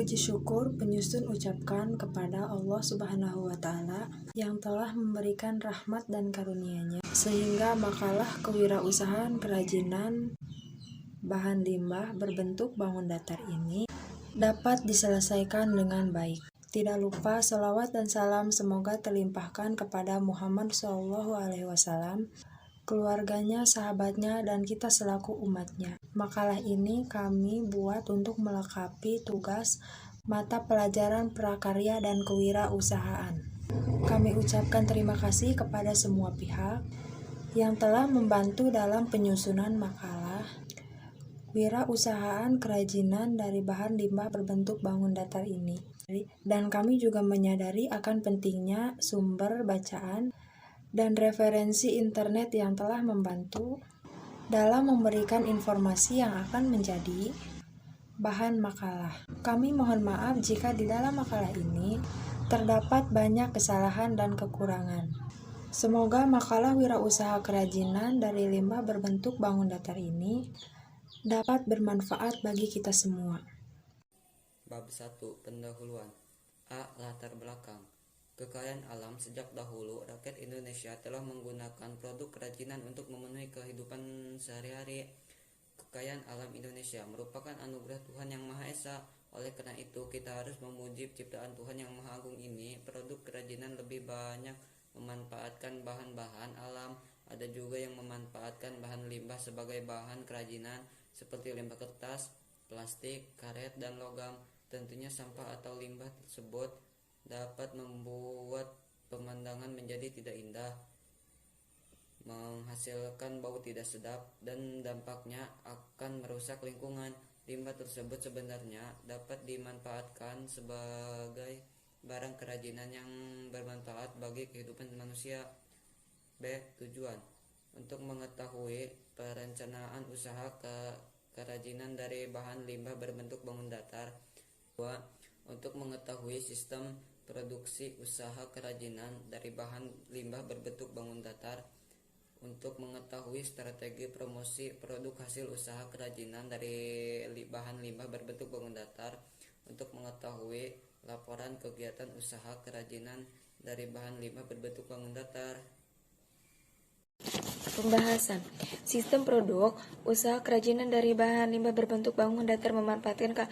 Puji syukur penyusun ucapkan kepada Allah Subhanahu wa Ta'ala yang telah memberikan rahmat dan karunia-Nya, sehingga makalah kewirausahaan kerajinan bahan limbah berbentuk bangun datar ini dapat diselesaikan dengan baik. Tidak lupa salawat dan salam semoga terlimpahkan kepada Muhammad SAW, keluarganya, sahabatnya, dan kita selaku umatnya. Makalah ini kami buat untuk melengkapi tugas mata pelajaran prakarya dan kewirausahaan. Kami ucapkan terima kasih kepada semua pihak yang telah membantu dalam penyusunan makalah wirausahaan kerajinan dari bahan limbah berbentuk bangun datar ini. Dan kami juga menyadari akan pentingnya sumber bacaan dan referensi internet yang telah membantu dalam memberikan informasi yang akan menjadi bahan makalah. Kami mohon maaf jika di dalam makalah ini terdapat banyak kesalahan dan kekurangan. Semoga makalah wirausaha kerajinan dari limbah berbentuk bangun datar ini dapat bermanfaat bagi kita semua. Bab 1. Pendahuluan. A. Latar belakang. Kekayaan alam. Sejak dahulu, rakyat Indonesia telah menggunakan produk kerajinan untuk memenuhi kehidupan sehari-hari. Kekayaan alam Indonesia merupakan anugerah Tuhan Yang Maha Esa. Oleh karena itu, kita harus memuji ciptaan Tuhan Yang Maha Agung ini. Produk kerajinan lebih banyak memanfaatkan bahan-bahan alam. Ada juga yang memanfaatkan bahan limbah sebagai bahan kerajinan, seperti limbah kertas, plastik, karet, dan logam. Tentunya sampah atau limbah tersebut dapat membuat pemandangan menjadi tidak indah, menghasilkan bau tidak sedap, dan dampaknya akan merusak lingkungan. Limbah tersebut sebenarnya dapat dimanfaatkan sebagai barang kerajinan yang bermanfaat bagi kehidupan manusia. B. Tujuan. Untuk mengetahui perencanaan usaha kerajinan dari bahan limbah berbentuk bangun datar. 2. Untuk mengetahui sistem produksi usaha kerajinan dari bahan limbah berbentuk bangun datar. Untuk mengetahui strategi promosi produk hasil usaha kerajinan dari bahan limbah berbentuk bangun datar. Untuk mengetahui laporan kegiatan usaha kerajinan dari bahan limbah berbentuk bangun datar. Pembahasan sistem produk usaha kerajinan dari bahan limbah berbentuk bangun datar memanfaatkan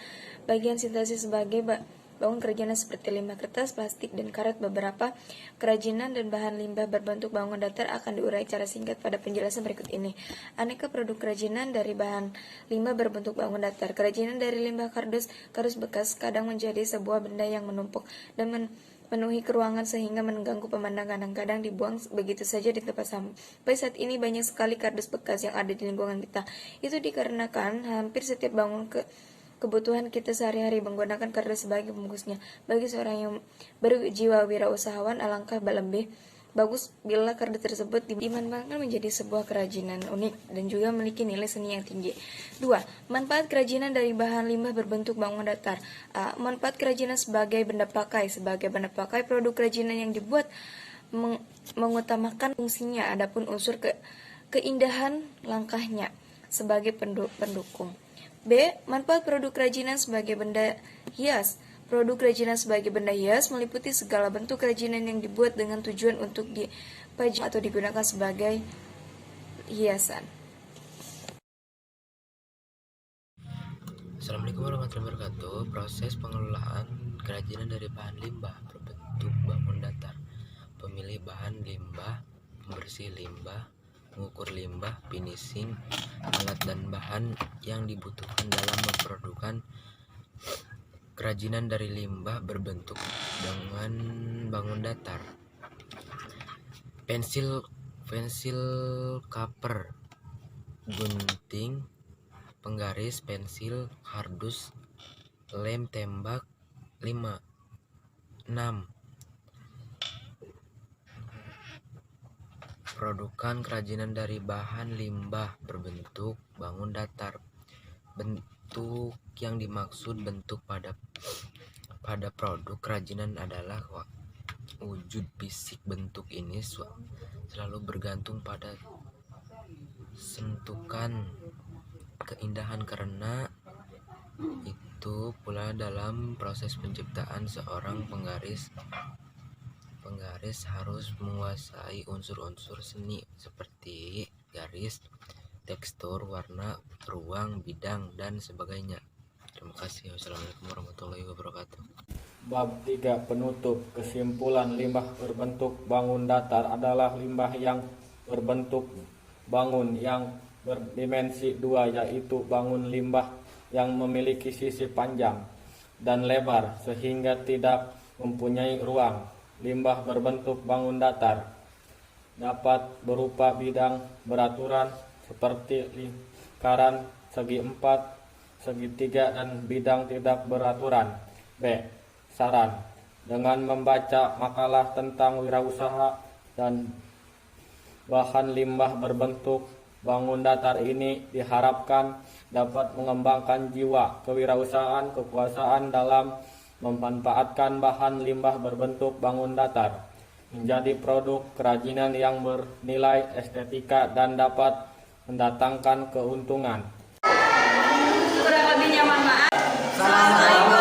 bagian sintesis sebagai bangun kerajinan seperti limbah kertas, plastik, dan karet. Beberapa kerajinan dan bahan limbah berbentuk bangun datar akan diurai secara singkat pada penjelasan berikut ini. Aneka produk kerajinan dari bahan limbah berbentuk bangun datar. Kerajinan dari limbah kardus bekas kadang menjadi sebuah benda yang menumpuk dan memenuhi ruangan sehingga mengganggu pemandangan dan kadang dibuang begitu saja di tempat sampah. Sampai saat ini banyak sekali kardus bekas yang ada di lingkungan kita. Itu dikarenakan hampir setiap bangun kebutuhan kita sehari-hari menggunakan kardus sebagai pembungkusnya. Bagi seorang yang berjiwa wirausahawan, alangkah lebih bagus bila kardus tersebut dimanfaatkan menjadi sebuah kerajinan unik dan juga memiliki nilai seni yang tinggi. 2. Manfaat kerajinan dari bahan limbah berbentuk bangun datar. A. Manfaat kerajinan sebagai benda pakai. Sebagai benda pakai, produk kerajinan yang dibuat mengutamakan fungsinya, adapun unsur keindahan langkahnya sebagai pendukung. B. Manfaat produk kerajinan sebagai benda hias. Produk kerajinan sebagai benda hias meliputi segala bentuk kerajinan yang dibuat dengan tujuan untuk dipajang atau digunakan sebagai hiasan. Assalamualaikum warahmatullahi wabarakatuh. Proses pengelolaan kerajinan dari bahan limbah berbentuk bangun datar. Pemilih bahan limbah, pembersih limbah, mengukur limbah, finishing, alat dan bahan yang dibutuhkan dalam memproduksi kerajinan dari limbah berbentuk dengan bangun datar. Pensil kaper, gunting, penggaris, pensil, kardus, lem tembak. 5. 6. Produkan kerajinan dari bahan limbah berbentuk bangun datar. Bentuk yang dimaksud bentuk pada produk kerajinan adalah wujud fisik. Bentuk ini selalu bergantung pada sentuhan keindahan, karena itu pula dalam proses penciptaan seorang penggaris harus menguasai unsur-unsur seni seperti garis, tekstur, warna, ruang, bidang, dan sebagainya. Terima kasih. Wassalamualaikum warahmatullahi wabarakatuh. Bab 3 penutup. Kesimpulan, limbah berbentuk bangun datar adalah limbah yang berbentuk bangun yang berdimensi 2, yaitu bangun limbah yang memiliki sisi panjang dan lebar sehingga tidak mempunyai ruang. Limbah berbentuk bangun datar dapat berupa bidang beraturan seperti lingkaran, segi 4, segitiga, dan bidang tidak beraturan. B. Saran. Dengan membaca makalah tentang wirausaha dan bahan limbah berbentuk bangun datar ini diharapkan dapat mengembangkan jiwa kewirausahaan kekuasaan dalam memanfaatkan bahan limbah berbentuk bangun datar menjadi produk kerajinan yang bernilai estetika dan dapat mendatangkan keuntungan. Kurang lebihnya mohon maaf. Assalamualaikum.